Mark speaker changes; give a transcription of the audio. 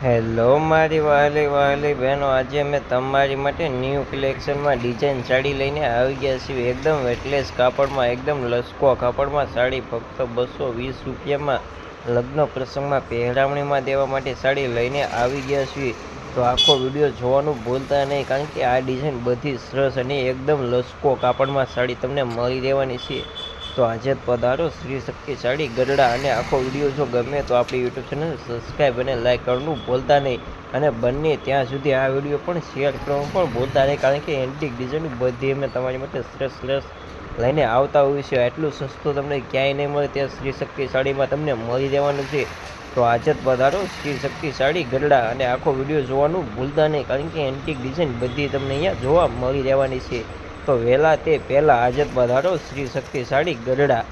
Speaker 1: Hello મારી વહાલી વહાલી બહેનો, આજે અમે તમારી માટે ન્યૂ કલેક્શનમાં ડિઝાઇન સાડી લઈને આવી ગયા છીએ. એકદમ વેટલેસ કાપડમાં, એકદમ લસકો કાપડમાં સાડી ફક્ત 220 રૂપિયામાં લગ્ન પ્રસંગમાં પહેરામણીમાં દેવા માટે સાડી લઈને આવી ગયા છીએ. તો આખો વિડીયો જોવાનું ભૂલતા નહીં, કારણ કે આ ડિઝાઇન બધી સરસ અને એકદમ લસકો કાપડમાં સાડી તમને મળી રહેવાની છે. તો આજે જ પધારો શ્રી શક્તિ સાડી ગઢડા. અને આખો વિડીયો જો ગમે તો આપણી યુટ્યુબ ચેનલ સબસ્ક્રાઈબ અને લાઈક કરવાનું ભૂલતા નહીં. અને બંને ત્યાં સુધી આ વિડીયો પણ શેર કરવાનું પણ ભૂલતા નહીં, કારણ કે એન્ટિક ડિઝાઇન બધી અમે તમારી માટે સરસ સરસ લઈને આવતા હોઈએ છીએ. એટલું સસ્તું તમને ક્યાંય નહીં મળે, ત્યાં શ્રી શક્તિ સાડીમાં તમને મળી રહેવાનું છે. તો આજે જ પધારો શ્રી શક્તિ સાડી ગઢડા. અને આખો વિડીયો જોવાનું ભૂલતા નહીં, કારણ કે એન્ટિક ડિઝાઇન બધી તમને અહીંયા જોવા મળી રહેવાની છે. તો વહેલા તે પહેલાં આજે જ પધારો શ્રી શક્તિ સાડી ગઢડા.